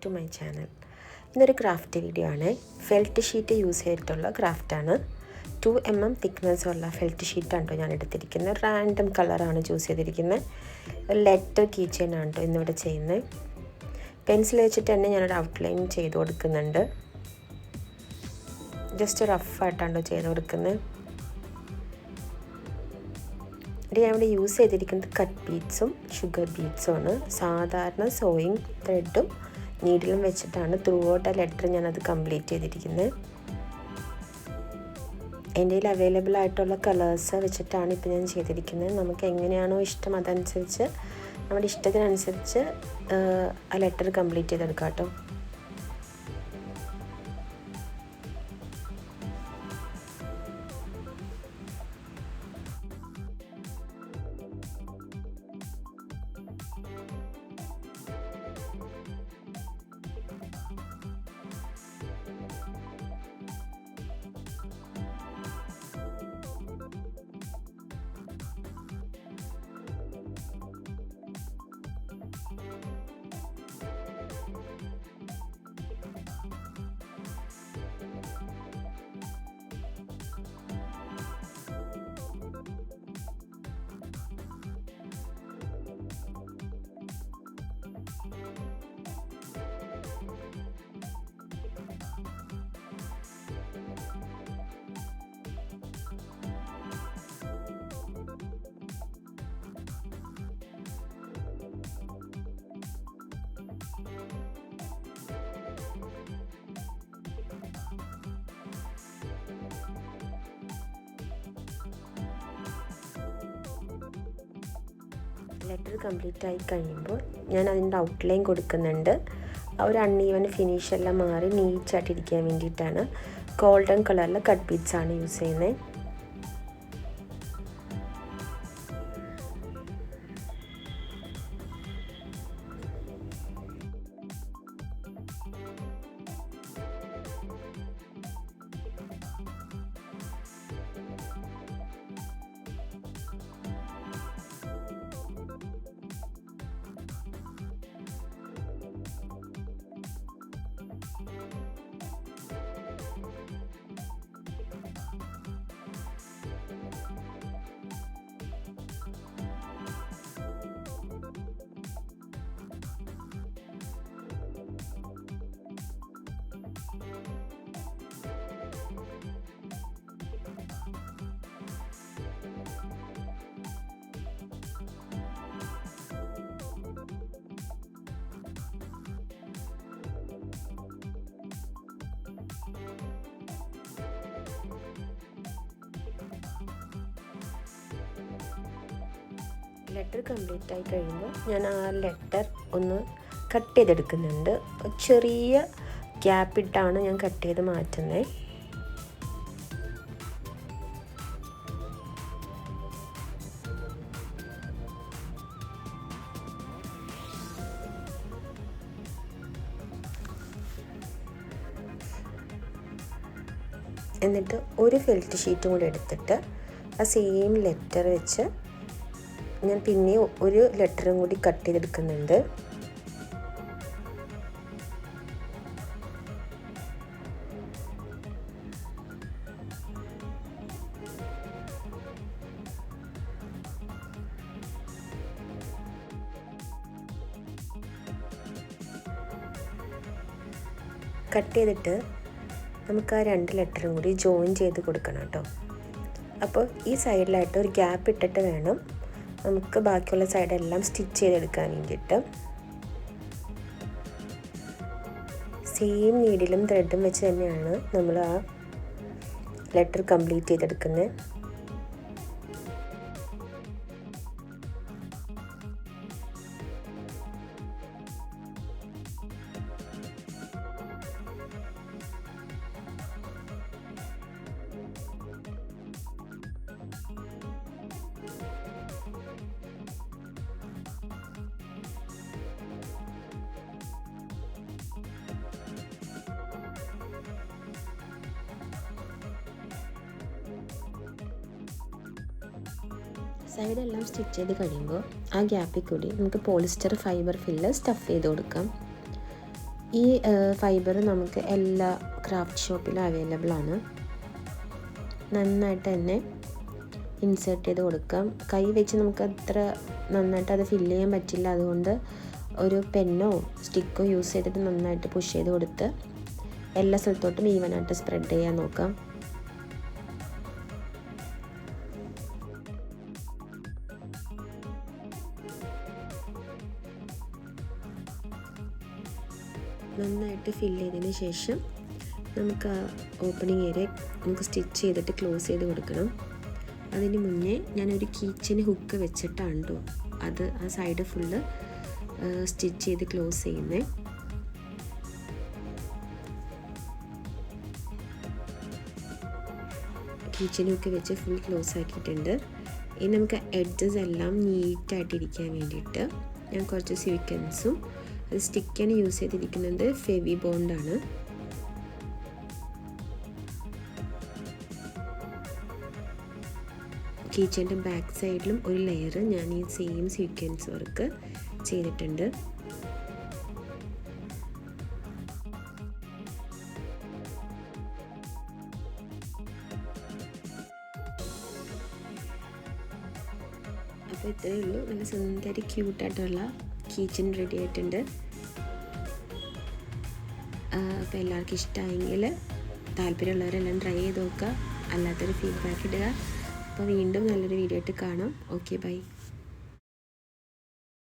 To my channel. ഇന്നൊരു craft video ആണ്. Felt sheet use ചെയ്തിട്ടുള്ള ക്രാഫ്റ്റാണ്. 2mm തിക്നെസ് ഉള്ള ഫെൽറ്റ് ഷീറ്റാണ് കേട്ടോ ഞാൻ എടുത്തിരിക്കുന്നത്. റാൻഡം കളറാണ് ചൂസ് ചെയ്തിരിക്കുന്നത്. ലെറ്റർ കീ ചെയിൻ ആണ് കേട്ടോ ഇന്നിവിടെ ചെയ്യുന്നത്. പെൻസിൽ വെച്ചിട്ട് തന്നെ ഞാനൊരു ഔട്ട്ലൈൻ ചെയ്ത് കൊടുക്കുന്നുണ്ട്. ജസ്റ്റ് റഫായിട്ടാണ് ചെയ്ത് കൊടുക്കുന്നത്. ഞാൻ ഇവിടെ യൂസ് ചെയ്തിരിക്കുന്നത് കട്ട് ബീഡ്സും ഷുഗർ ബീഡ്സും ആണ്. സാധാരണ സോയിങ് ത്രെഡും നീഡിലും വെച്ചിട്ടാണ് ത്രൂ ഔട്ട് ആ ലെറ്റർ ഞാനത് കംപ്ലീറ്റ് ചെയ്തിരിക്കുന്നത്. എൻ്റെ കയ്യിൽ അവൈലബിൾ ആയിട്ടുള്ള കളേഴ്സ് വെച്ചിട്ടാണ് ഇപ്പോൾ ഞാൻ ചെയ്തിരിക്കുന്നത്. നമുക്ക് എങ്ങനെയാണോ ഇഷ്ടം അതനുസരിച്ച് നമ്മുടെ ഇഷ്ടത്തിനനുസരിച്ച് ആ ലെറ്റർ കംപ്ലീറ്റ് ചെയ്തെടുക്കാം കേട്ടോ. ലെറ്റർ കംപ്ലീറ്റ് ആയി കഴിയുമ്പോൾ ഞാൻ അതിൻ്റെ ഔട്ട്ലൈൻ കൊടുക്കുന്നുണ്ട്. ആ ഒരു അൺഈവൻ ഫിനിഷ് എല്ലാം മാറി നീറ്റായിട്ടിരിക്കാൻ വേണ്ടിയിട്ടാണ് ഗോൾഡൻ കളറിലെ കട്ട് ബീഡ്സ് ആണ് യൂസ് ചെയ്യുന്നത്. ലെറ്റർ കംപ്ലീറ്റ് ആയി കഴിയുമ്പോൾ ഞാൻ ആ ലെറ്റർ ഒന്ന് കട്ട് ചെയ്തെടുക്കുന്നുണ്ട്. ചെറിയ ഗ്യാപ്പ് ഇട്ടാണ് ഞാൻ കട്ട് ചെയ്ത് മാറ്റുന്നത്. എന്നിട്ട് ഒരു ഫെൽറ്റ് ഷീറ്റും കൂടി എടുത്തിട്ട് ആ സെയിം ലെറ്റർ വെച്ച് ഞാൻ പിന്നെ ഒരു ലെറ്ററും കൂടി കട്ട് ചെയ്തെടുക്കുന്നുണ്ട്. കട്ട് ചെയ്തിട്ട് നമുക്ക് ആ രണ്ട് ലെറ്ററും കൂടി ജോയിൻ ചെയ്ത് കൊടുക്കണം കേട്ടോ. അപ്പോൾ ഈ സൈഡിലായിട്ട് ഒരു ഗ്യാപ്പ് ഇട്ടിട്ട് വേണം നമുക്ക് ബാക്കിയുള്ള സൈഡെല്ലാം സ്റ്റിച്ച് ചെയ്തെടുക്കാൻ വേണ്ടിയിട്ട്. സെയിം നീഡിലും ത്രെഡും വെച്ച് തന്നെയാണ് നമ്മൾ ആ ലെറ്റർ കംപ്ലീറ്റ് ചെയ്തെടുക്കുന്നത്. സൈഡെല്ലാം സ്റ്റിച്ച് ചെയ്ത് കഴിയുമ്പോൾ ആ ഗ്യാപ്പിൽ കൂടി നമുക്ക് പോളിസ്റ്റർ ഫൈബർ ഫില്ല് സ്റ്റഫ് ചെയ്ത് കൊടുക്കാം. ഈ ഫൈബർ നമുക്ക് എല്ലാ ക്രാഫ്റ്റ് ഷോപ്പിലും അവൈലബിൾ ആണ്. നന്നായിട്ട് തന്നെ ഇൻസേർട്ട് ചെയ്ത് കൊടുക്കാം. കൈ വെച്ച് നമുക്ക് അത്ര നന്നായിട്ട് അത് ഫില്ല് ചെയ്യാൻ പറ്റില്ല. അതുകൊണ്ട് ഒരു പെന്നോ സ്റ്റിക്കോ യൂസ് ചെയ്തിട്ട് നന്നായിട്ട് പുഷ് ചെയ്ത് കൊടുത്ത് എല്ലാ സ്ഥലത്തോട്ടും ഈവനായിട്ട് സ്പ്രെഡ് ചെയ്യാൻ നോക്കാം. നന്നായിട്ട് ഫില്ല് ചെയ്തതിന് ശേഷം നമുക്ക് ആ ഓപ്പണിങ് ഏരിയ നമുക്ക് സ്റ്റിച്ച് ചെയ്തിട്ട് ക്ലോസ് ചെയ്ത് കൊടുക്കണം. അതിന് മുന്നേ ഞാനൊരു കീച്ചന് ഹുക്ക് വെച്ചിട്ടാണ് കേട്ടോ അത് ആ സൈഡ് ഫുള്ള് സ്റ്റിച്ച് ചെയ്ത് ക്ലോസ് ചെയ്യുന്നത്. കീച്ചൻ ഹുക്ക് വെച്ച് ഫുൾ ക്ലോസ് ആക്കിയിട്ടുണ്ട്. ഇനി നമുക്ക് എഡ്ജസ് എല്ലാം നീറ്റായിട്ടിരിക്കാൻ വേണ്ടിയിട്ട് ഞാൻ കുറച്ച് സ്വീക്കൻസും അത് സ്റ്റിക്കാൻ യൂസ് ചെയ്തിരിക്കുന്നത് ഫെവി ബോണ്ടാണ്. കീച്ചൻ്റെ ബാക്ക് സൈഡിലും ഒരു ലെയർ ഞാൻ ഈ സെയിം സ്വീക്വൻസ് വർക്ക് ചെയ്തിട്ടുണ്ട്. അപ്പോൾ ഇത്രയേ ഉള്ളൂ. നല്ല സുന്ദരി ക്യൂട്ടായിട്ടുള്ള കീച്ചൻ റെഡി ആയിട്ടുണ്ട്. അപ്പോൾ എല്ലാവർക്കും ഇഷ്ടമായെങ്കിൽ താല്പര്യമുള്ളവരെല്ലാം ട്രൈ ചെയ്ത് നോക്കുക. അല്ലാത്തൊരു ഫീഡ്ബാക്ക് ഇടുക. അപ്പോൾ വീണ്ടും നല്ലൊരു വീഡിയോ ആയിട്ട് കാണാം. Okay, by.